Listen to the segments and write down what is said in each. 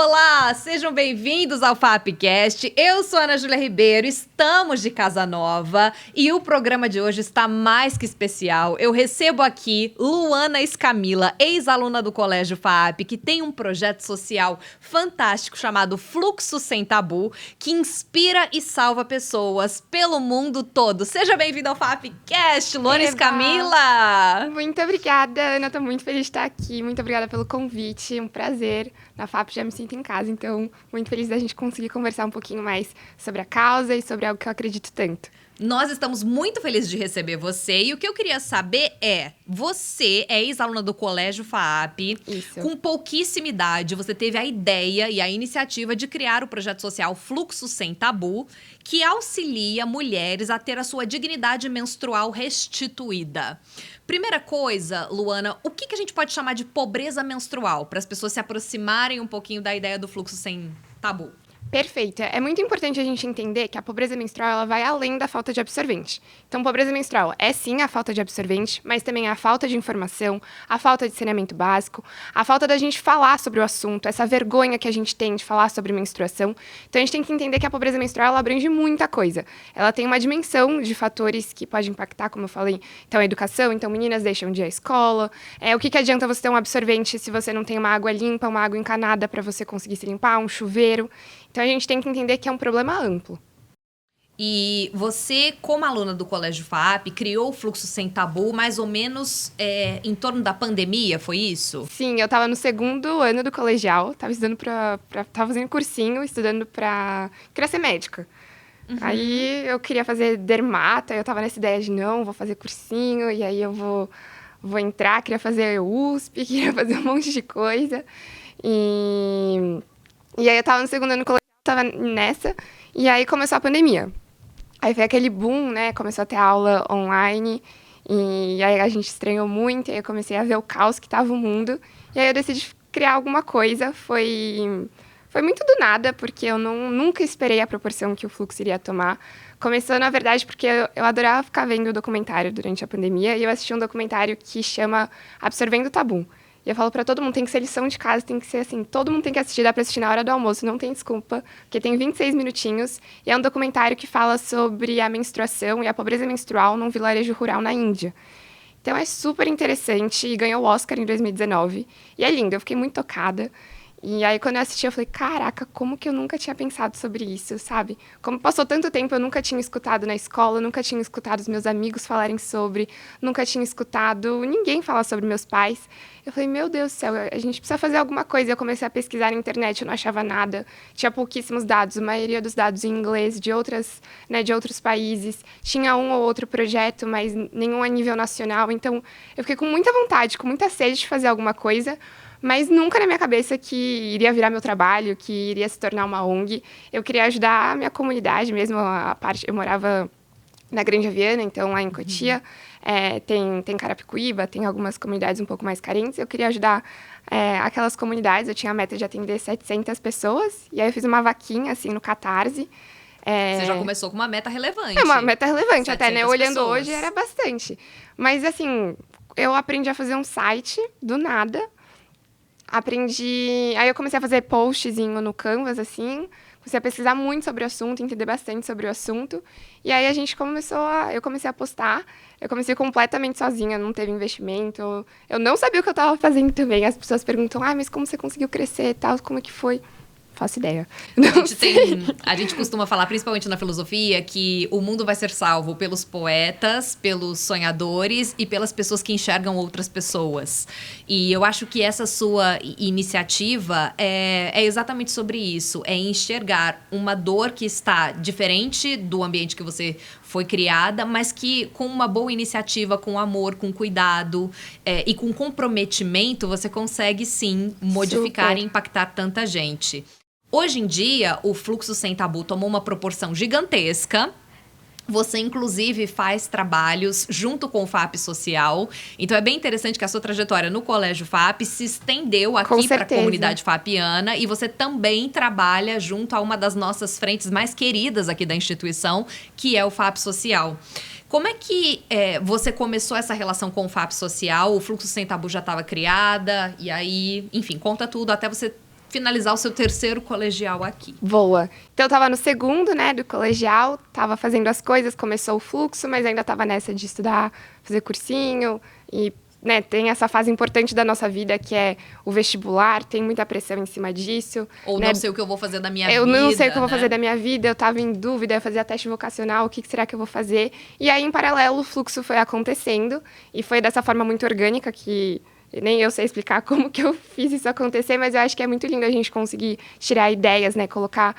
Olá, sejam bem-vindos ao FAPcast. Eu sou a Ana Júlia Ribeiro, estamos de casa nova e o programa de hoje está mais que especial. Eu recebo aqui Luana Escamila, ex-aluna do Colégio FAP, que tem um projeto social fantástico chamado Fluxo Sem Tabu, que inspira e salva pessoas pelo mundo todo. Seja bem-vinda ao FAPcast, Luana Escamila! Muito obrigada, Ana, estou muito feliz de estar aqui. Muito obrigada pelo convite, um prazer. Na FAP já me sinto em casa, então muito feliz da gente conseguir conversar um pouquinho mais sobre a causa e sobre algo que eu acredito tanto. Nós estamos muito felizes de receber você e o que eu queria saber é, você é ex-aluna do Colégio FAP, Isso. Com pouquíssima idade, você teve a ideia e a iniciativa de criar o projeto social Fluxo Sem Tabu, que auxilia mulheres a ter a sua dignidade menstrual restituída. Primeira coisa, Luana, o que a gente pode chamar de pobreza menstrual, para as pessoas se aproximarem um pouquinho da ideia do fluxo sem tabu? Perfeito. É muito importante a gente entender que a pobreza menstrual ela vai além da falta de absorvente. Então, pobreza menstrual é sim a falta de absorvente, mas também a falta de informação, a falta de saneamento básico, a falta da gente falar sobre o assunto, essa vergonha que a gente tem de falar sobre menstruação. Então, a gente tem que entender que a pobreza menstrual ela abrange muita coisa. Ela tem uma dimensão de fatores que pode impactar, como eu falei, então a educação, então meninas deixam de ir à escola. O que adianta você ter um absorvente se você não tem uma água limpa, uma água encanada para você conseguir se limpar, um chuveiro. Então, a gente tem que entender que é um problema amplo. E você, como aluna do Colégio FAP, criou o Fluxo Sem Tabu mais ou menos em torno da pandemia, foi isso? Sim, eu estava no segundo ano do colegial, estava estudando tava fazendo cursinho, estudando para queria ser médica. Uhum. Aí eu queria fazer dermato, aí eu estava nessa ideia de não, vou fazer cursinho, e aí eu vou entrar, queria fazer USP, queria fazer um monte de coisa. E aí eu estava no segundo ano do colegial, estava nessa, e aí começou a pandemia. Aí foi aquele boom, né? Começou a ter aula online, e aí a gente estranhou muito, e aí eu comecei a ver o caos que estava o mundo, e aí eu decidi criar alguma coisa. Foi muito do nada, porque eu nunca esperei a proporção que o fluxo iria tomar. Começou, na verdade, porque eu adorava ficar vendo documentário durante a pandemia, e eu assisti um documentário que chama Absorvendo o Tabu. E eu falo pra todo mundo, tem que ser lição de casa, tem que ser assim, todo mundo tem que assistir, dá pra assistir na hora do almoço, não tem desculpa, porque tem 26 minutinhos, e é um documentário que fala sobre a menstruação e a pobreza menstrual num vilarejo rural na Índia. Então é super interessante e ganhou o Oscar em 2019, e é lindo, eu fiquei muito tocada. E aí, quando eu assisti, eu falei, caraca, como que eu nunca tinha pensado sobre isso, sabe? Como passou tanto tempo, eu nunca tinha escutado na escola, nunca tinha escutado os meus amigos falarem sobre, nunca tinha escutado ninguém falar sobre meus pais. Eu falei, meu Deus do céu, a gente precisa fazer alguma coisa. Eu comecei a pesquisar na internet, eu não achava nada. Tinha pouquíssimos dados, a maioria dos dados em inglês, de outros países. Tinha um ou outro projeto, mas nenhum a nível nacional. Então, eu fiquei com muita vontade, com muita sede de fazer alguma coisa, mas nunca na minha cabeça que iria virar meu trabalho, que iria se tornar uma ONG. Eu queria ajudar a minha comunidade mesmo, eu morava na Grande Viana, então lá em Cotia, tem Carapicuíba, tem algumas comunidades um pouco mais carentes. Eu queria ajudar aquelas comunidades, eu tinha a meta de atender 700 pessoas, e aí eu fiz uma vaquinha, assim, no Catarse. Você já começou com uma meta relevante. É uma meta relevante até, né? Olhando pessoas. Hoje era bastante. Mas, assim, eu aprendi a fazer um site do nada. Aí eu comecei a fazer postzinho no Canvas, assim, comecei a pesquisar muito sobre o assunto, entender bastante sobre o assunto, e aí eu comecei a postar, eu comecei completamente sozinha, não teve investimento, eu não sabia o que eu estava fazendo também. As pessoas perguntam, mas como você conseguiu crescer e tal, como é que foi? Faço ideia. A gente costuma falar, principalmente na filosofia, que o mundo vai ser salvo pelos poetas, pelos sonhadores e pelas pessoas que enxergam outras pessoas. E eu acho que essa sua iniciativa é exatamente sobre isso. É enxergar uma dor que está diferente do ambiente que você foi criada, mas que com uma boa iniciativa, com amor, com cuidado e com comprometimento, você consegue sim modificar e impactar tanta gente. Hoje em dia, o Fluxo Sem Tabu tomou uma proporção gigantesca. Você, inclusive, faz trabalhos junto com o FAP Social. Então, é bem interessante que a sua trajetória no Colégio FAP se estendeu aqui para a comunidade fapiana. E você também trabalha junto a uma das nossas frentes mais queridas aqui da instituição, que é o FAP Social. Como é que você começou essa relação com o FAP Social? O Fluxo Sem Tabu já estava criada? E aí, enfim, conta tudo até você finalizar o seu terceiro colegial aqui? Boa. Então, eu tava no segundo, né, do colegial, tava fazendo as coisas, começou o fluxo, mas ainda tava nessa de estudar, fazer cursinho e, né, tem essa fase importante da nossa vida que é o vestibular, tem muita pressão em cima disso. Ou né? não sei o que eu vou fazer da minha vida. Eu não sei o que eu vou né? fazer da minha vida, eu tava em dúvida, eu fazia teste vocacional, o que será que eu vou fazer? E aí, em paralelo, o fluxo foi acontecendo e foi dessa forma muito orgânica que nem eu sei explicar como que eu fiz isso acontecer, mas eu acho que é muito lindo a gente conseguir tirar ideias, né? Colocar,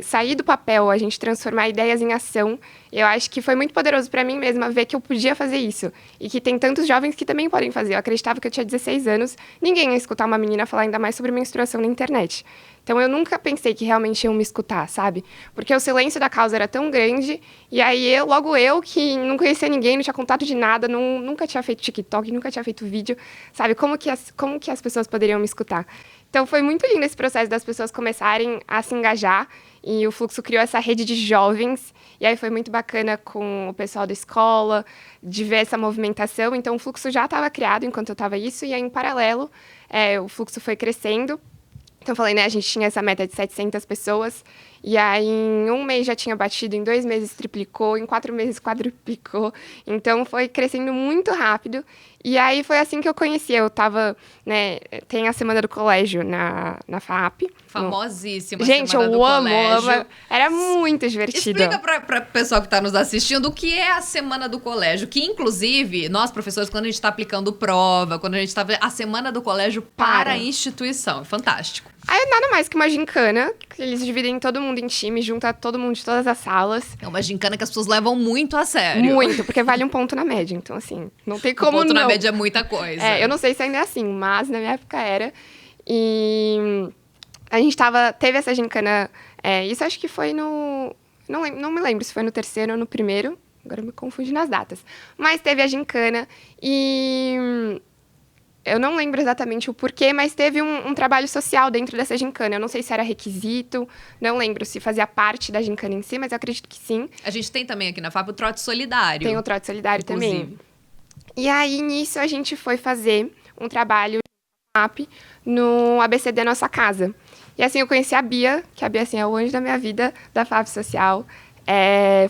sair do papel, a gente transformar ideias em ação. Eu acho que foi muito poderoso para mim mesma ver que eu podia fazer isso. E que tem tantos jovens que também podem fazer. Eu acreditava que eu tinha 16 anos, ninguém ia escutar uma menina falar ainda mais sobre menstruação na internet. Então, eu nunca pensei que realmente iam me escutar, sabe? Porque o silêncio da causa era tão grande, e aí logo eu, que não conhecia ninguém, não tinha contato de nada, nunca tinha feito TikTok, nunca tinha feito vídeo, sabe? Como que as pessoas poderiam me escutar? Então, foi muito lindo esse processo das pessoas começarem a se engajar, e o Fluxo criou essa rede de jovens, e aí foi muito bacana com o pessoal da escola, de ver essa movimentação. Então, o Fluxo já estava criado enquanto eu estava isso, e aí, em paralelo, o Fluxo foi crescendo. Então, eu falei, né, a gente tinha essa meta de 700 pessoas, e aí em um mês já tinha batido, em 2 meses triplicou, em 4 meses quadruplicou. Então, foi crescendo muito rápido. E aí, foi assim que eu conheci. Eu tava, né, tem a Semana do Colégio na FAP. Famosíssima Gente, Semana do eu amo, Colégio. amo. Era muito divertido. Explica para o pessoal que está nos assistindo o que é a Semana do Colégio, que inclusive, nós professores, quando a gente está aplicando prova, quando a gente está... A Semana do Colégio para a instituição, é fantástico. Aí é nada mais que uma gincana, que eles dividem todo mundo em time, junta todo mundo de todas as salas. É uma gincana que as pessoas levam muito a sério. Muito, porque vale um ponto na média, então assim, não tem como não. Um ponto na média é muita coisa. Eu não sei se ainda é assim, mas na minha época era. E a gente teve essa gincana, isso acho que foi no... Não me lembro se foi no terceiro ou no primeiro, agora eu me confundi nas datas. Mas teve a gincana e... Eu não lembro exatamente o porquê, mas teve um trabalho social dentro dessa gincana. Eu não sei se era requisito, não lembro se fazia parte da gincana em si, mas eu acredito que sim. A gente tem também aqui na FAP o trote solidário. Tem o trote solidário inclusive. Também. E aí, nisso, a gente foi fazer um trabalho na FAP no ABC da nossa casa. E assim, eu conheci a Bia, que a Bia assim, é o anjo da minha vida, da FAP Social.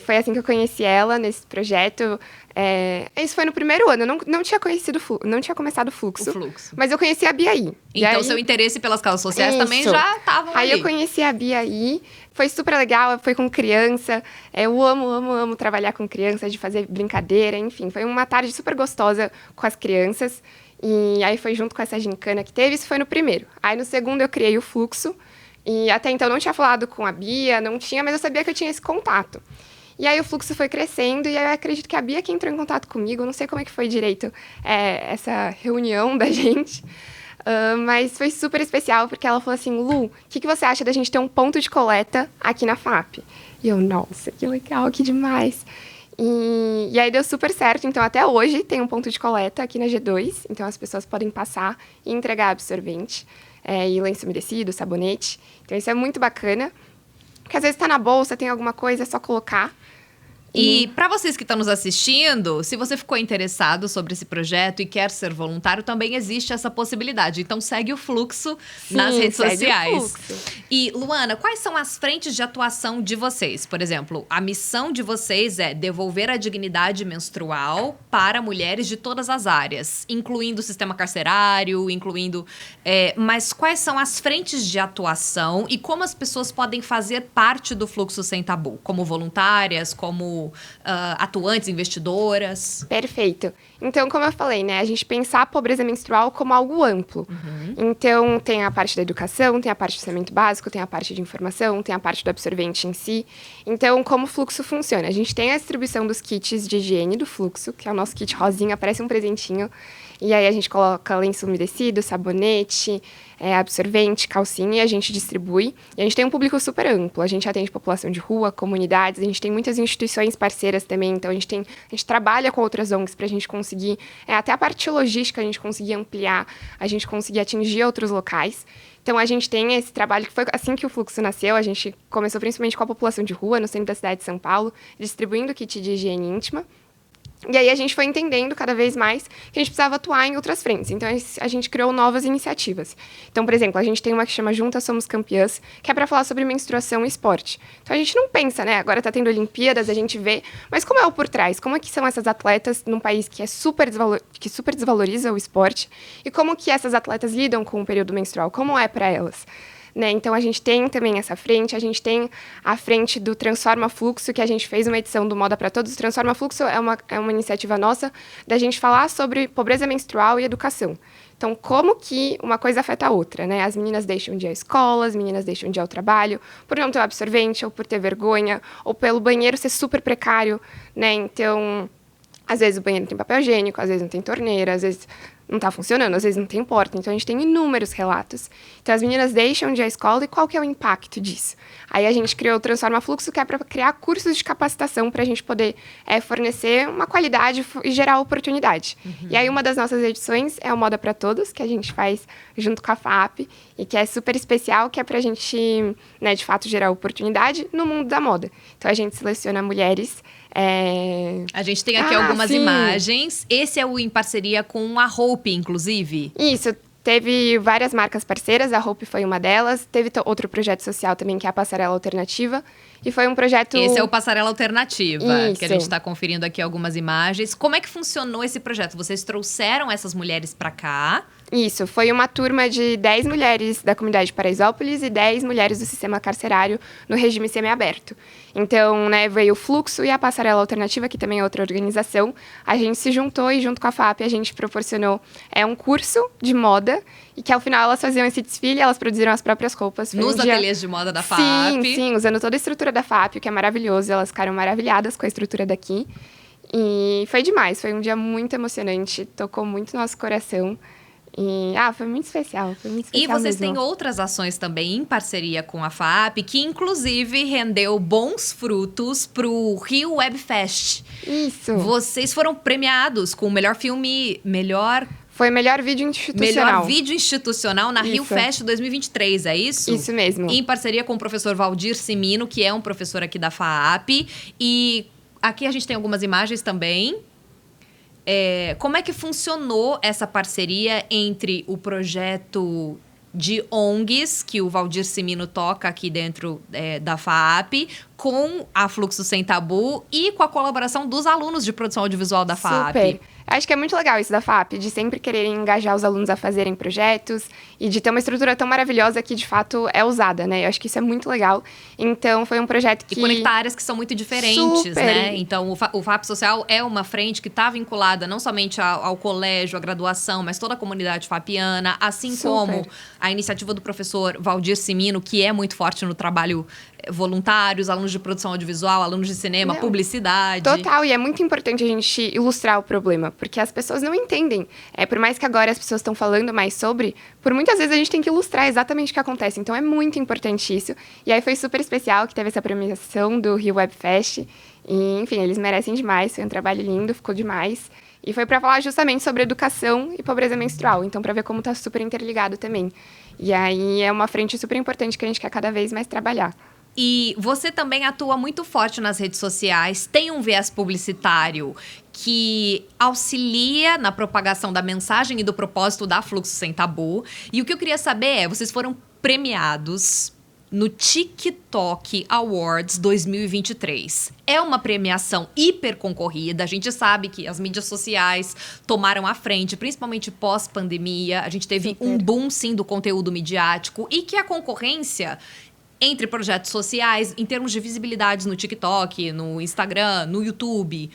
Foi assim que eu conheci ela, nesse projeto. Isso foi no primeiro ano, eu não tinha conhecido, não tinha começado o fluxo. Mas eu conheci a Bia aí. Então, seu interesse pelas causas sociais também já estava ali. Aí eu conheci a Bia aí, foi super legal, foi com criança. Eu amo trabalhar com criança, de fazer brincadeira, enfim. Foi uma tarde super gostosa com as crianças. E aí foi junto com essa gincana que teve, isso foi no primeiro. Aí no segundo eu criei o fluxo. E até então eu não tinha falado com a Bia, não tinha, mas eu sabia que eu tinha esse contato. E aí o fluxo foi crescendo, e aí eu acredito que a Bia que entrou em contato comigo, eu não sei como é que foi direito essa reunião da gente, mas foi super especial, porque ela falou assim, Lu, o que você acha da gente ter um ponto de coleta aqui na FAP? E eu, nossa, que legal, que demais. E aí deu super certo, então até hoje tem um ponto de coleta aqui na G2, então as pessoas podem passar e entregar absorvente. E lenço umedecido, sabonete. Então, isso é muito bacana. Porque às vezes está na bolsa, tem alguma coisa, é só colocar. E para vocês que estão nos assistindo, se você ficou interessado sobre esse projeto e quer ser voluntário, também existe essa possibilidade. Então, segue o Fluxo nas redes sociais. E, Luana, quais são as frentes de atuação de vocês? Por exemplo, a missão de vocês é devolver a dignidade menstrual para mulheres de todas as áreas, incluindo o sistema carcerário, mas quais são as frentes de atuação e como as pessoas podem fazer parte do Fluxo Sem Tabu? Como voluntárias, como atuantes, investidoras? Perfeito. Então, como eu falei, né, a gente pensar a pobreza menstrual como algo amplo. Então, tem a parte da educação, tem a parte do saneamento básico, tem a parte de informação, tem a parte do absorvente em si. Então, como o fluxo funciona? A gente tem a distribuição dos kits de higiene do fluxo, que é o nosso kit rosinha, parece um presentinho. E aí a gente coloca lenço umedecido, sabonete, absorvente, calcinha, e a gente distribui. E a gente tem um público super amplo. A gente atende população de rua, comunidades, a gente tem muitas instituições parceiras também. Então, a gente trabalha com outras ONGs para a gente conseguir, até a parte logística, a gente conseguir ampliar, a gente conseguir atingir outros locais. Então, a gente tem esse trabalho que foi assim que o Fluxo nasceu. A gente começou principalmente com a população de rua, no centro da cidade de São Paulo, distribuindo kit de higiene íntima. E aí a gente foi entendendo cada vez mais que a gente precisava atuar em outras frentes. Então a gente criou novas iniciativas. Então, por exemplo, a gente tem uma que chama Juntas Somos Campeãs, que é para falar sobre menstruação e esporte. Então a gente não pensa, né? Agora tá tendo Olimpíadas, a gente vê, mas como é o por trás? Como é que são essas atletas num país que que super desvaloriza o esporte? E como que essas atletas lidam com o período menstrual? Como é para elas? Né? Então, a gente tem também essa frente, a gente tem a frente do Transforma Fluxo, que a gente fez uma edição do Moda para Todos. O Transforma Fluxo é uma iniciativa nossa da gente falar sobre pobreza menstrual e educação. Então, como que uma coisa afeta a outra, né? As meninas deixam de ir à escola, as meninas deixam de ir ao trabalho, por não ter o absorvente, ou por ter vergonha, ou pelo banheiro ser super precário, né? Então, às vezes o banheiro não tem papel higiênico, às vezes não tem torneira, às vezes não está funcionando, às vezes não tem porta. Então, a gente tem inúmeros relatos. Então, as meninas deixam de ir à escola e qual que é o impacto disso? Aí, a gente criou o Transforma Fluxo, que é para criar cursos de capacitação para a gente poder fornecer uma qualidade e gerar oportunidade. Uhum. E aí, uma das nossas edições é o Moda para Todos, que a gente faz junto com a FAP, e que é super especial, que é para a gente, né, de fato, gerar oportunidade no mundo da moda. Então, a gente seleciona mulheres... A gente tem aqui algumas imagens. Esse é o em parceria com a Hope, inclusive. Isso, teve várias marcas parceiras, a Hope foi uma delas. Teve outro projeto social também, que é a Passarela Alternativa. E foi um projeto... Esse é o Passarela Alternativa, Isso. Que a gente está conferindo aqui algumas imagens. Como é que funcionou esse projeto? Vocês trouxeram essas mulheres para cá? Isso, foi uma turma de 10 mulheres da comunidade de Paraisópolis e 10 mulheres do sistema carcerário no regime semiaberto. Então, né, veio o Fluxo e a Passarela Alternativa, que também é outra organização. A gente se juntou e, junto com a FAP, a gente proporcionou um curso de moda e que, ao final, elas faziam esse desfile, elas produziram as próprias roupas. Nos ateliês de moda da FAP. Sim, usando toda a estrutura da FAP, o que é maravilhoso. Elas ficaram maravilhadas com a estrutura daqui. E foi demais, foi um dia muito emocionante, tocou muito no nosso coração. E, foi muito especial, E vocês mesmo. têm outras ações também em parceria com a FAP, que inclusive rendeu bons frutos pro Rio Web Fest. Isso. Vocês foram premiados com o melhor filme, Foi melhor vídeo institucional. Melhor vídeo institucional na Rio Fest 2023, é isso? Isso mesmo. Em parceria com o professor Valdir Cimino, que é um professor aqui da FAP. E aqui a gente tem algumas imagens também. Como é que funcionou essa parceria entre o projeto de ONGs, que o Valdir Cimino toca aqui dentro da FAP, com a Fluxo Sem Tabu e com a colaboração dos alunos de produção audiovisual da FAP? Super. Acho que é muito legal isso da FAP, de sempre quererem engajar os alunos a fazerem projetos e de ter uma estrutura tão maravilhosa que, de fato, é usada, né? Eu acho que isso é muito legal. Então, foi um projeto que... E conectar áreas que são muito diferentes, Super. né? Então, o FAP Social é uma frente que está vinculada não somente ao colégio, à graduação, mas toda a comunidade fapiana, assim Super. como a iniciativa do professor Valdir Cimino, que é muito forte no trabalho voluntários, alunos de produção audiovisual, alunos de cinema, publicidade. Total, e é muito importante a gente ilustrar o problema, porque as pessoas não entendem. Por mais que agora as pessoas estão falando mais sobre, por muitas vezes a gente tem que ilustrar exatamente o que acontece. Então, é muito importante isso. E aí foi super especial que teve essa premiação do Rio Web Fest. E, enfim, eles merecem demais. Foi um trabalho lindo, ficou demais. E foi para falar justamente sobre educação e pobreza menstrual. Então, para ver como está super interligado também. E aí é uma frente super importante que a gente quer cada vez mais trabalhar. E você também atua muito forte nas redes sociais, tem um viés publicitário que auxilia na propagação da mensagem e do propósito da Fluxo Sem Tabu. E o que eu queria saber vocês foram premiados no TikTok Awards 2023. É uma premiação hiper concorrida. A gente sabe que as mídias sociais tomaram a frente, principalmente pós-pandemia. A gente teve um boom, sim, do conteúdo midiático e que a concorrência entre projetos sociais, em termos de visibilidades no TikTok, no Instagram, no YouTube.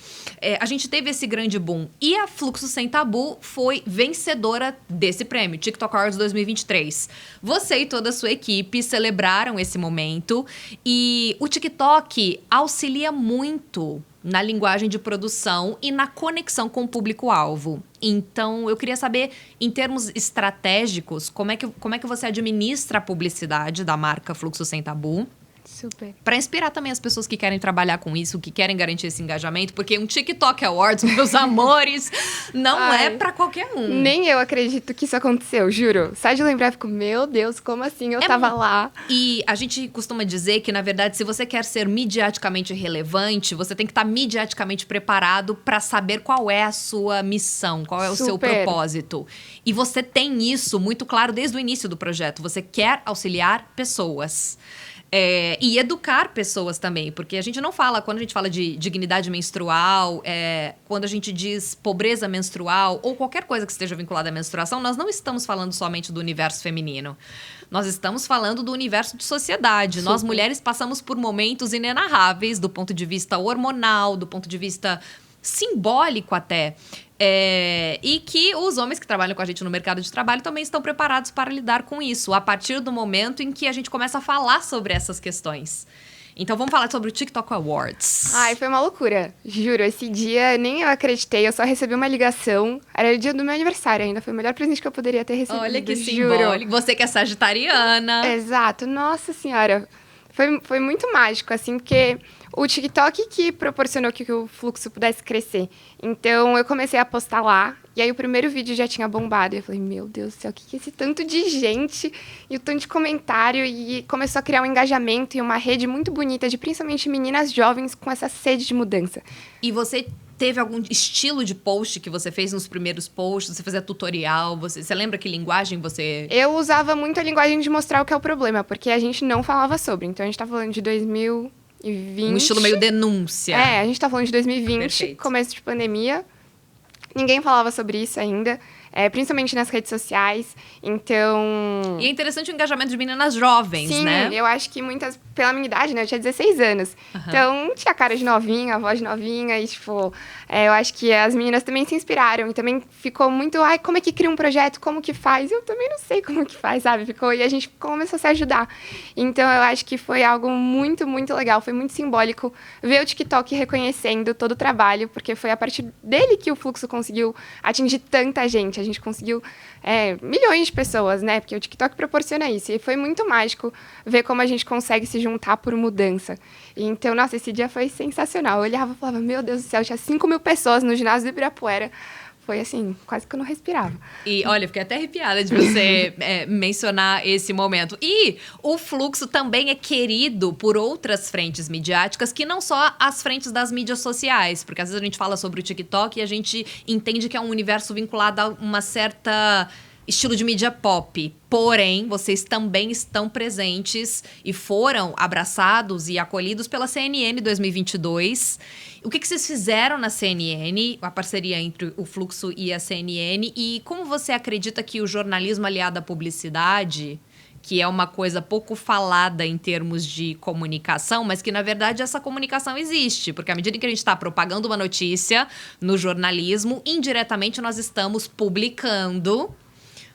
A gente teve esse grande boom. E a Fluxo Sem Tabu foi vencedora desse prêmio, TikTok Awards 2023. Você e toda a sua equipe celebraram esse momento. E o TikTok auxilia muito na linguagem de produção e na conexão com o público-alvo. Então, eu queria saber, em termos estratégicos, como é que você administra a publicidade da marca Fluxo Sem Tabu? Super. Para inspirar também as pessoas que querem trabalhar com isso, que querem garantir esse engajamento, porque um TikTok Awards, meus amores, não é para qualquer um. Nem eu acredito que isso aconteceu, juro. Só de lembrar, eu fico, meu Deus, como assim eu tava lá? E a gente costuma dizer que, na verdade, se você quer ser midiaticamente relevante, você tem que estar midiaticamente preparado para saber qual é a sua missão, qual é o seu propósito. E você tem isso muito claro desde o início do projeto. Você quer auxiliar pessoas. E educar pessoas também, porque a gente não fala, quando a gente fala de dignidade menstrual, quando a gente diz pobreza menstrual, ou qualquer coisa que esteja vinculada à menstruação, nós não estamos falando somente do universo feminino. Nós estamos falando do universo de sociedade. Super. Nós, mulheres, passamos por momentos inenarráveis do ponto de vista hormonal, do ponto de vista simbólico até. E que os homens que trabalham com a gente no mercado de trabalho também estão preparados para lidar com isso, a partir do momento em que a gente começa a falar sobre essas questões. Então, vamos falar sobre o TikTok Awards. Ai, foi uma loucura. Juro, esse dia nem eu acreditei, eu só recebi uma ligação. Era o dia do meu aniversário ainda, foi o melhor presente que eu poderia ter recebido. Olha que simbólico. Você que é sagitariana. Exato, nossa senhora. Foi muito mágico, assim, porque o TikTok que proporcionou que o fluxo pudesse crescer. Então, eu comecei a postar lá, e aí o primeiro vídeo já tinha bombado. E eu falei, meu Deus do céu, o que é esse tanto de gente e o tanto de comentário? E começou a criar um engajamento e uma rede muito bonita de principalmente meninas jovens com essa sede de mudança. E você teve algum estilo de post que você fez nos primeiros posts? Você fazia tutorial? Você lembra que linguagem você... Eu usava muito a linguagem de mostrar o que é o problema, porque a gente não falava sobre. Então, a gente tá falando de 2020. Um estilo meio denúncia. A gente tá falando de 2020, Perfeito. Começo de pandemia. Ninguém falava sobre isso ainda. Principalmente nas redes sociais, então... E é interessante o engajamento de meninas jovens, Sim, né? Sim, eu acho que muitas... Pela minha idade, né? Eu tinha 16 anos. Então, tinha cara de novinha, voz de novinha. E, tipo, eu acho que as meninas também se inspiraram. E também ficou muito... Ai, como é que cria um projeto? Como que faz? Eu também não sei como que faz, sabe? E a gente começou a se ajudar. Então, eu acho que foi algo muito, muito legal. Foi muito simbólico ver o TikTok reconhecendo todo o trabalho. Porque foi a partir dele que o Fluxo conseguiu atingir tanta gente. A gente conseguiu milhões de pessoas, né? Porque o TikTok proporciona isso. E foi muito mágico ver como a gente consegue se juntar por mudança. Então, nossa, esse dia foi sensacional. Eu olhava e falava, meu Deus do céu, tinha 5.000 pessoas no ginásio do Ibirapuera. Foi assim, quase que eu não respirava. E, olha, fiquei até arrepiada de você mencionar esse momento. E o Fluxo também é querido por outras frentes midiáticas, que não só as frentes das mídias sociais. Porque às vezes a gente fala sobre o TikTok e a gente entende que é um universo vinculado a uma certa... estilo de mídia pop. Porém, vocês também estão presentes e foram abraçados e acolhidos pela CNN 2022. O que vocês fizeram na CNN, a parceria entre o Fluxo e a CNN, e como você acredita que o jornalismo aliado à publicidade, que é uma coisa pouco falada em termos de comunicação, mas que, na verdade, essa comunicação existe. Porque à medida que a gente está propagando uma notícia no jornalismo, indiretamente nós estamos publicando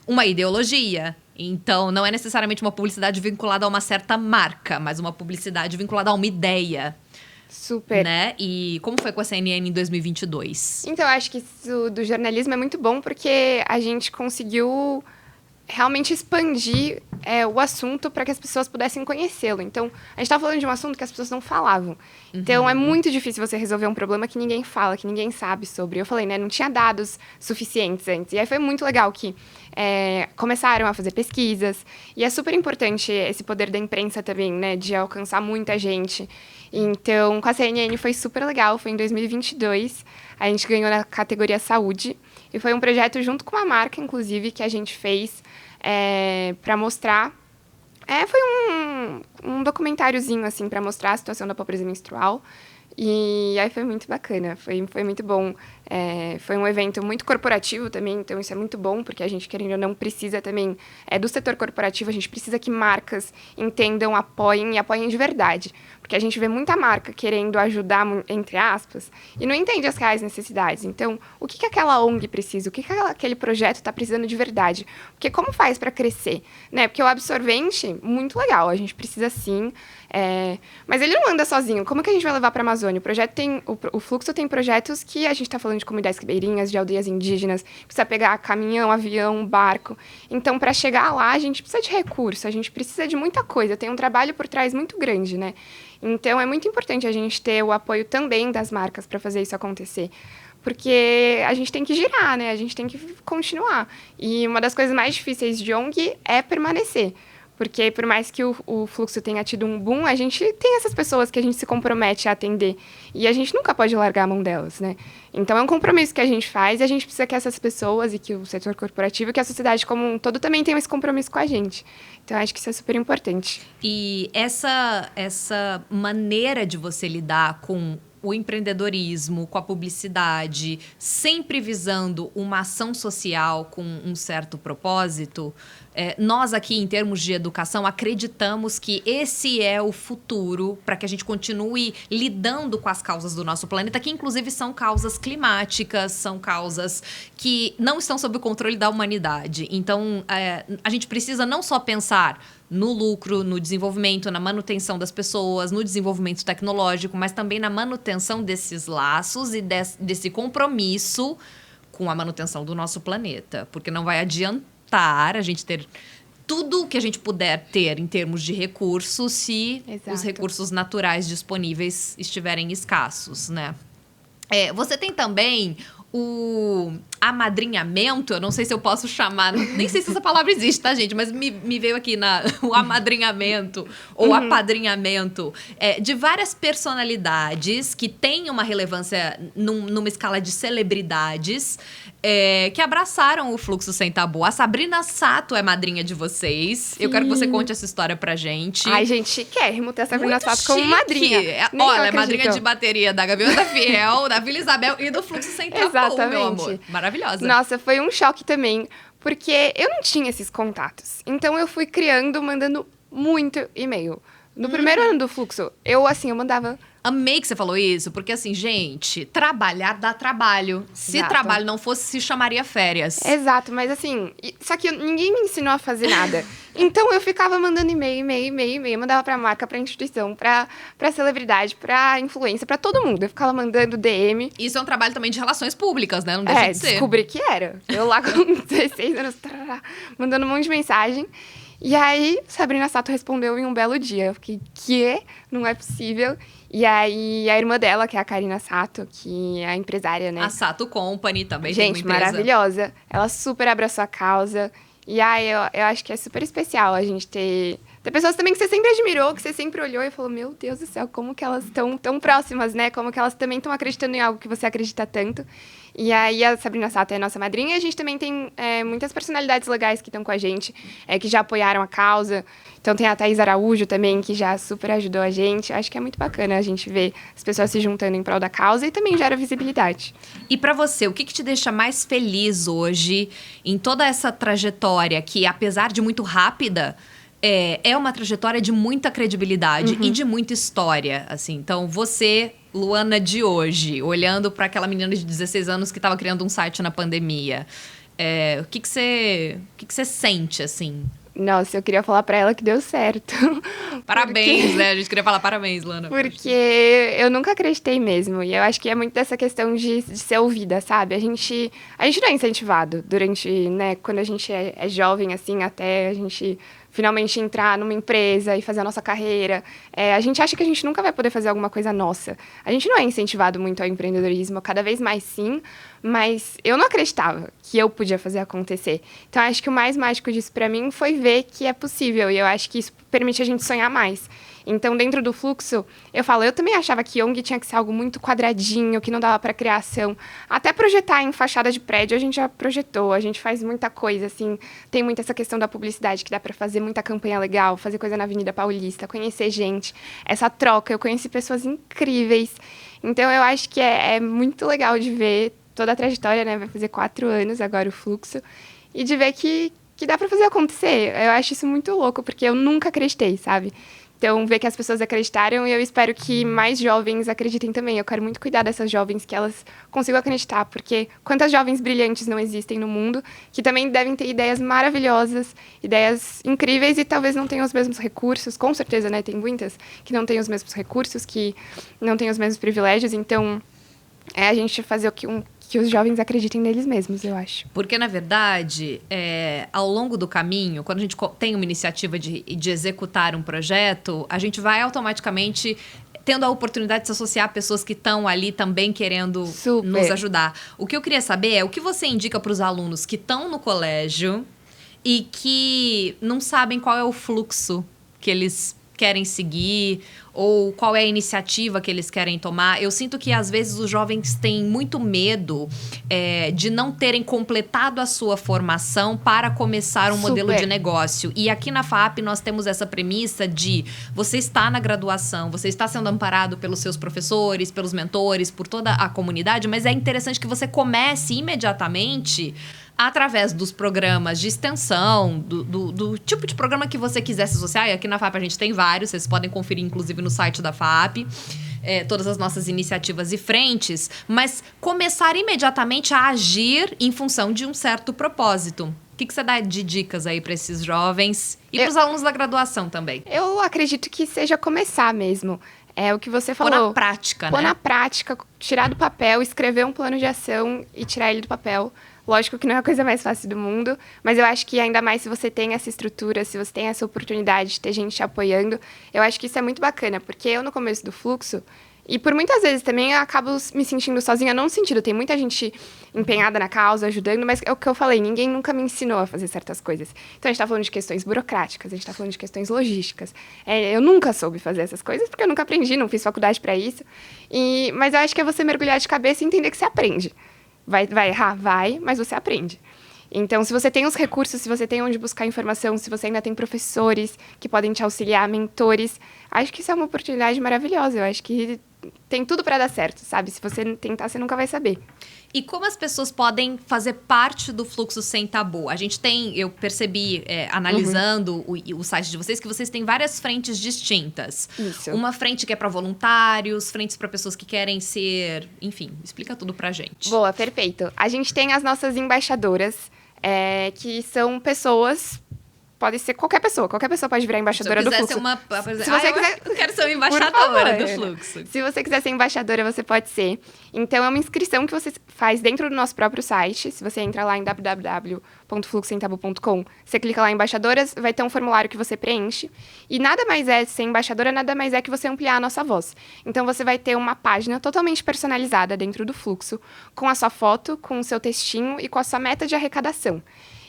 uma ideologia. Então, não é necessariamente uma publicidade vinculada a uma certa marca, mas uma publicidade vinculada a uma ideia. Super. Né? E como foi com a CNN em 2022? Então, eu acho que isso do jornalismo é muito bom porque a gente conseguiu realmente expandir o assunto para que as pessoas pudessem conhecê-lo. Então, a gente está falando de um assunto que as pessoas não falavam. Então, é muito difícil você resolver um problema que ninguém fala, que ninguém sabe sobre. Eu falei, né? Não tinha dados suficientes antes. E aí foi muito legal que começaram a fazer pesquisas. E é super importante esse poder da imprensa também, né? De alcançar muita gente. Então, com a CNN foi super legal. Foi em 2022. A gente ganhou na categoria saúde. E foi um projeto junto com uma marca, inclusive, que a gente fez para mostrar. Foi um documentáriozinho, assim, para mostrar a situação da pobreza menstrual. E aí foi muito bacana, foi muito bom. Foi um evento muito corporativo também, então isso é muito bom, porque a gente, querendo ou não, precisa também do setor corporativo, a gente precisa que marcas entendam, apoiem e apoiem de verdade. Porque a gente vê muita marca querendo ajudar, entre aspas, e não entende as reais necessidades. Então, o que aquela ONG precisa? O que aquele projeto está precisando de verdade? Porque como faz para crescer? Né? Porque o absorvente, muito legal, a gente precisa sim, mas ele não anda sozinho. Como que a gente vai levar para a Amazônia? O Fluxo tem projetos que a gente está falando falando de comunidades ribeirinhas, de aldeias indígenas, precisa pegar caminhão, avião, barco. Então, para chegar lá, a gente precisa de recurso, a gente precisa de muita coisa, tem um trabalho por trás muito grande, né? Então, é muito importante a gente ter o apoio também das marcas para fazer isso acontecer. Porque a gente tem que girar, né? A gente tem que continuar. E uma das coisas mais difíceis de ONG é permanecer. Porque por mais que o fluxo tenha tido um boom, a gente tem essas pessoas que a gente se compromete a atender. E a gente nunca pode largar a mão delas, né? Então é um compromisso que a gente faz e a gente precisa que essas pessoas e que o setor corporativo e que a sociedade como um todo também tenham esse compromisso com a gente. Então eu acho que isso é super importante. E essa maneira de você lidar com o empreendedorismo, com a publicidade, sempre visando uma ação social com um certo propósito, nós aqui, em termos de educação, acreditamos que esse é o futuro para que a gente continue lidando com as causas do nosso planeta, que inclusive são causas climáticas, são causas que não estão sob o controle da humanidade. Então, a gente precisa não só pensar no lucro, no desenvolvimento, na manutenção das pessoas, no desenvolvimento tecnológico, mas também na manutenção desses laços e desse compromisso com a manutenção do nosso planeta. Porque não vai adiantar a gente ter tudo o que a gente puder ter em termos de recursos se Exato. os recursos naturais disponíveis estiverem escassos, né? Você tem também o amadrinhamento, eu não sei se eu posso chamar, nem sei se essa palavra existe, tá, gente? Mas me veio aqui o amadrinhamento ou apadrinhamento de várias personalidades que têm uma relevância numa escala de celebridades que abraçaram o Fluxo Sem Tabu. A Sabrina Sato é madrinha de vocês. Sim. Eu quero que você conte essa história pra gente. Ai, gente, chiquérrimo ter a Sabrina Sato como madrinha. Olha, é madrinha de bateria da Gaviota Fiel, da Vila Isabel e do Fluxo Sem Tabu. Exatamente. Meu amor. Maravilhosa. Nossa, foi um choque também, porque eu não tinha esses contatos. Então, eu fui criando, mandando muito e-mail. No primeiro ano do Fluxo, eu mandava... Amei que você falou isso, porque assim, gente, trabalhar dá trabalho. Se trabalho não fosse, se chamaria férias. Exato, mas assim, só que ninguém me ensinou a fazer nada. Então eu ficava mandando e-mail, mandava pra marca, pra instituição, pra celebridade, pra influência, pra todo mundo. Eu ficava mandando DM. Isso é um trabalho também de relações públicas, né? Não deixa de ser. Descobri que era. Eu lá com 16 anos, mandando um monte de mensagem. E aí, Sabrina Sato respondeu em um belo dia. Eu fiquei, que? Não é possível. E aí, a irmã dela, que é a Karina Sato, que é a empresária, né? A Sato Company também tem uma empresa. Gente, maravilhosa. Ela super abraçou a causa. E aí, eu acho que é super especial a gente ter pessoas também que você sempre admirou, que você sempre olhou e falou, meu Deus do céu, como que elas estão tão próximas, né? Como que elas também estão acreditando em algo que você acredita tanto. E aí, a Sabrina Sato é a nossa madrinha. A gente também tem muitas personalidades legais que estão com a gente, que já apoiaram a causa. Então, tem a Thaís Araújo também, que já super ajudou a gente. Acho que é muito bacana a gente ver as pessoas se juntando em prol da causa e também gera visibilidade. E pra você, o que te deixa mais feliz hoje em toda essa trajetória que, apesar de muito rápida, é uma trajetória de muita credibilidade e de muita história, assim. Então, você, Luana de hoje, olhando para aquela menina de 16 anos que estava criando um site na pandemia, o que você sente, assim? Nossa, eu queria falar pra ela que deu certo. Parabéns, né? A gente queria falar parabéns, Luana. Porque eu nunca acreditei mesmo. E eu acho que é muito dessa questão de ser ouvida, sabe? A gente não é incentivado durante, né? Quando a gente é jovem, assim, até a gente finalmente entrar numa empresa e fazer a nossa carreira. A gente acha que a gente nunca vai poder fazer alguma coisa nossa. A gente não é incentivado muito ao empreendedorismo, cada vez mais sim, mas eu não acreditava que eu podia fazer acontecer. Então, acho que o mais mágico disso para mim foi ver que é possível, e eu acho que isso permite a gente sonhar mais. Então, dentro do Fluxo, eu também achava que ONG tinha que ser algo muito quadradinho, que não dava para criação. Até projetar em fachada de prédio, a gente já projetou, a gente faz muita coisa, assim. Tem muito essa questão da publicidade, que dá para fazer muita campanha legal, fazer coisa na Avenida Paulista, conhecer gente, essa troca. Eu conheci pessoas incríveis. Então, eu acho que é muito legal de ver toda a trajetória, né? Vai fazer 4 anos agora o Fluxo. E de ver que dá para fazer acontecer. Eu acho isso muito louco, porque eu nunca acreditei, sabe? Então, ver que as pessoas acreditaram e eu espero que mais jovens acreditem também. Eu quero muito cuidar dessas jovens, que elas consigam acreditar, porque quantas jovens brilhantes não existem no mundo, que também devem ter ideias maravilhosas, ideias incríveis e talvez não tenham os mesmos recursos, com certeza, né? Tem muitas que não têm os mesmos recursos, que não têm os mesmos privilégios, então a gente fazer que os jovens acreditem neles mesmos, eu acho. Porque, na verdade, ao longo do caminho, quando a gente tem uma iniciativa de executar um projeto, a gente vai automaticamente tendo a oportunidade de se associar a pessoas que estão ali também querendo nos ajudar. O que eu queria saber é o que você indica para os alunos que estão no colégio e que não sabem qual é o fluxo que eles querem seguir ou qual é a iniciativa que eles querem tomar. Eu sinto que, às vezes, os jovens têm muito medo de não terem completado a sua formação para começar um modelo de negócio. E aqui na FAP nós temos essa premissa de você está na graduação, você está sendo amparado pelos seus professores, pelos mentores, por toda a comunidade, mas é interessante que você comece imediatamente através dos programas de extensão, do tipo de programa que você quiser se associar. E aqui na FAP a gente tem vários, vocês podem conferir, inclusive, no site da FAP, todas as nossas iniciativas e frentes, mas começar imediatamente a agir em função de um certo propósito. O que você dá de dicas aí para esses jovens e para os alunos da graduação também? Eu acredito que seja começar mesmo. É o que você falou. Pôr na prática, né? Pôr na prática, tirar do papel, escrever um plano de ação e tirar ele do papel. Lógico que não é a coisa mais fácil do mundo, mas eu acho que ainda mais se você tem essa estrutura, se você tem essa oportunidade de ter gente te apoiando, eu acho que isso é muito bacana, porque eu no começo do fluxo, e por muitas vezes também eu acabo me sentindo sozinha, não no sentido, tem muita gente empenhada na causa, ajudando, mas é o que eu falei, ninguém nunca me ensinou a fazer certas coisas. Então a gente tá falando de questões burocráticas, a gente tá falando de questões logísticas. Eu nunca soube fazer essas coisas, porque eu nunca aprendi, não fiz faculdade para isso. Mas eu acho que é você mergulhar de cabeça e entender que você aprende. Vai errar? Vai, mas você aprende. Então, se você tem os recursos, se você tem onde buscar informação, se você ainda tem professores que podem te auxiliar, mentores, acho que isso é uma oportunidade maravilhosa. Eu acho que tem tudo para dar certo, sabe? Se você tentar, você nunca vai saber. E como as pessoas podem fazer parte do Fluxo Sem Tabu? A gente tem, eu percebi, analisando o site de vocês, que vocês têm várias frentes distintas. Isso. Uma frente que é para voluntários, frentes para pessoas que querem ser... Enfim, explica tudo pra gente. Boa, perfeito. A gente tem as nossas embaixadoras, que são pessoas... Pode ser qualquer pessoa pode virar embaixadora do Fluxo. Se você quiser, eu quero ser uma embaixadora do Fluxo. Se você quiser ser embaixadora, você pode ser. Então, é uma inscrição que você faz dentro do nosso próprio site. Se você entra lá em www.fluxosemtabu.com, você clica lá em embaixadoras, vai ter um formulário que você preenche. E nada mais é ser embaixadora, nada mais é que você ampliar a nossa voz. Então, você vai ter uma página totalmente personalizada dentro do Fluxo, com a sua foto, com o seu textinho e com a sua meta de arrecadação.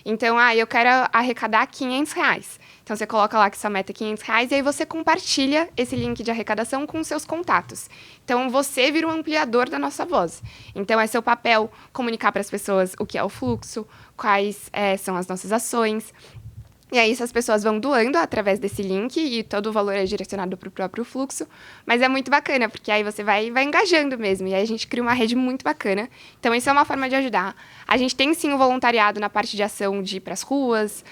Então, eu quero arrecadar R$500. Então, você coloca lá que sua meta é R$500 e aí você compartilha esse link de arrecadação com seus contatos. Então, você vira um ampliador da nossa voz. Então, é seu papel comunicar para as pessoas o que é o fluxo, quais são as nossas ações. E aí, essas pessoas vão doando através desse link e todo o valor é direcionado para o próprio fluxo. Mas é muito bacana, porque aí você vai engajando mesmo. E aí, a gente cria uma rede muito bacana. Então, isso é uma forma de ajudar. A gente tem, sim, o voluntariado na parte de ação de ir para as ruas,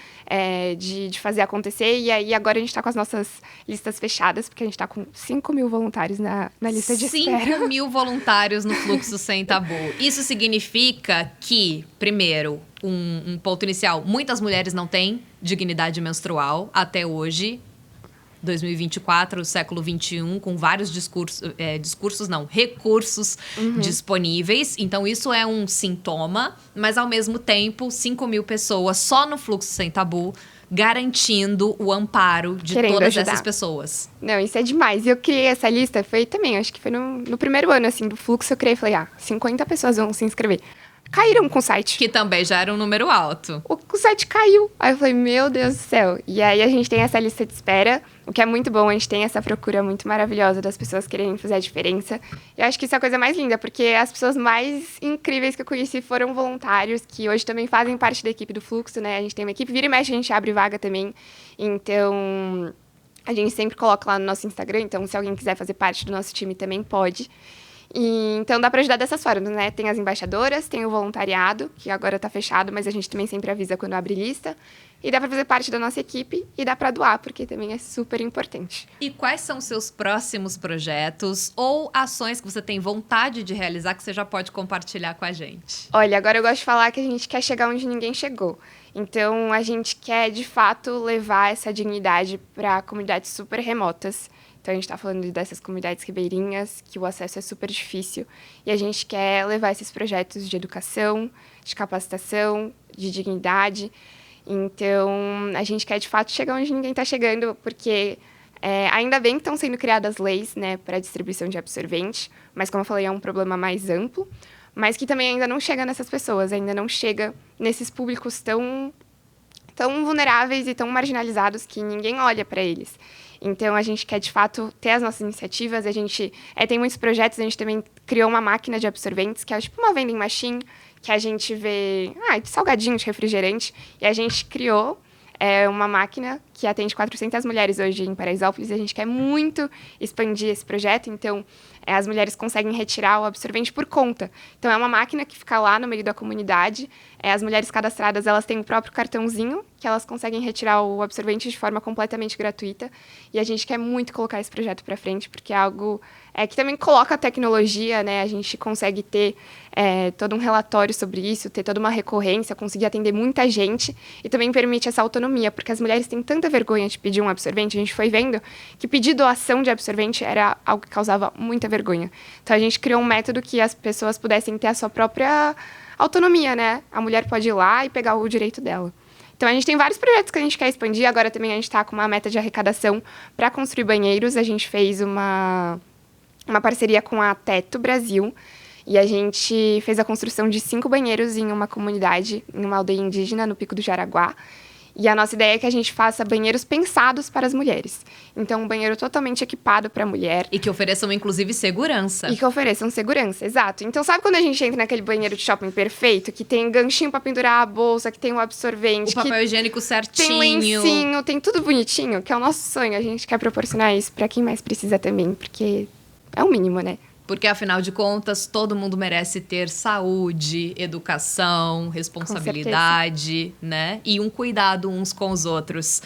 de fazer acontecer. E aí, agora a gente está com as nossas listas fechadas, porque a gente está com 5 mil voluntários na lista de espera. 5 mil voluntários no Fluxo Sem Tabu. Isso significa que, primeiro, um ponto inicial, muitas mulheres não têm dignidade menstrual até hoje, 2024, século 21, com vários recursos disponíveis. Então, isso é um sintoma, mas, ao mesmo tempo, 5 mil pessoas só no Fluxo Sem Tabu, garantindo o amparo de todas essas pessoas. Não, isso é demais. E eu criei essa lista, acho que foi no primeiro ano, assim, do Fluxo, eu criei, falei, 50 pessoas vão se inscrever. Caíram com o site. Que também já era um número alto. O site caiu. Aí eu falei, meu Deus do céu. E aí a gente tem essa lista de espera, o que é muito bom. A gente tem essa procura muito maravilhosa das pessoas querendo fazer a diferença. Eu acho que isso é a coisa mais linda, porque as pessoas mais incríveis que eu conheci foram voluntários, que hoje também fazem parte da equipe do Fluxo, né? A gente tem uma equipe, vira e mexe, a gente abre vaga também. Então, a gente sempre coloca lá no nosso Instagram. Então, se alguém quiser fazer parte do nosso time, também pode. Então, dá para ajudar dessas formas, né? Tem as embaixadoras, tem o voluntariado, que agora está fechado, mas a gente também sempre avisa quando abre lista. E dá para fazer parte da nossa equipe e dá para doar, porque também é super importante. E quais são os seus próximos projetos ou ações que você tem vontade de realizar que você já pode compartilhar com a gente? Olha, agora eu gosto de falar que a gente quer chegar onde ninguém chegou. Então, a gente quer, de fato, levar essa dignidade para comunidades super remotas. Então, a gente está falando dessas comunidades ribeirinhas, que o acesso é super difícil. E a gente quer levar esses projetos de educação, de capacitação, de dignidade. Então, a gente quer, de fato, chegar onde ninguém está chegando, porque ainda bem que estão sendo criadas leis, né, para a distribuição de absorvente, mas, como eu falei, é um problema mais amplo, mas que também ainda não chega nessas pessoas, ainda não chega nesses públicos tão vulneráveis e tão marginalizados que ninguém olha para eles. Então, a gente quer, de fato, ter as nossas iniciativas. A gente tem muitos projetos. A gente também criou uma máquina de absorventes, que é tipo uma vending machine, que a gente vê de salgadinho, de refrigerante. E a gente criou uma máquina que atende 400 mulheres hoje em Paraisópolis. E a gente quer muito expandir esse projeto. Então, as mulheres conseguem retirar o absorvente por conta. Então, é uma máquina que fica lá no meio da comunidade. As mulheres cadastradas, elas têm o próprio cartãozinho, que elas conseguem retirar o absorvente de forma completamente gratuita. E a gente quer muito colocar esse projeto para frente, porque é algo que também coloca a tecnologia, né? A gente consegue ter todo um relatório sobre isso, ter toda uma recorrência, conseguir atender muita gente e também permite essa autonomia, porque as mulheres têm tanta vergonha de pedir um absorvente. A gente foi vendo que pedir doação de absorvente era algo que causava muita vergonha. Então, a gente criou um método que as pessoas pudessem ter a sua própria autonomia, né? A mulher pode ir lá e pegar o direito dela. Então, a gente tem vários projetos que a gente quer expandir. Agora, também, a gente está com uma meta de arrecadação para construir banheiros. A gente fez uma parceria com a Teto Brasil e a gente fez a construção de 5 banheiros em uma comunidade, em uma aldeia indígena, no Pico do Jaraguá. E a nossa ideia é que a gente faça banheiros pensados para as mulheres. Então, um banheiro totalmente equipado para a mulher. E que ofereçam, inclusive, segurança. E que ofereçam segurança, exato. Então, sabe quando a gente entra naquele banheiro de shopping perfeito, que tem ganchinho para pendurar a bolsa, que tem o absorvente, o papel higiênico certinho. Tem lencinho, tem tudo bonitinho, que é o nosso sonho. A gente quer proporcionar isso para quem mais precisa também, porque é o mínimo, né? Porque, afinal de contas, todo mundo merece ter saúde, educação, responsabilidade, né? E um cuidado uns com os outros.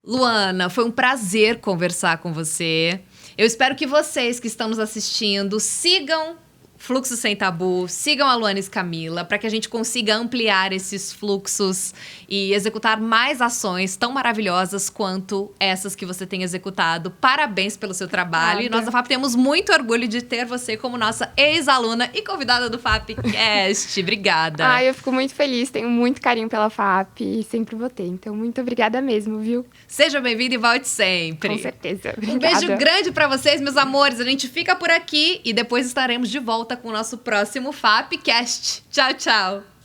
Luana, foi um prazer conversar com você. Eu espero que vocês que estão nos assistindo sigam Fluxo Sem Tabu, sigam a Luana Scamilla, para que a gente consiga ampliar esses fluxos e executar mais ações tão maravilhosas quanto essas que você tem executado. Parabéns pelo seu trabalho. E nós da FAP temos muito orgulho de ter você como nossa ex-aluna e convidada do FAPcast. Obrigada. Eu fico muito feliz, tenho muito carinho pela FAP e sempre vou ter. Então, muito obrigada mesmo, viu? Seja bem-vinda e volte sempre. Com certeza. Obrigada. Um beijo grande para vocês, meus amores. A gente fica por aqui e depois estaremos de volta com o nosso próximo FAPcast. Tchau, tchau!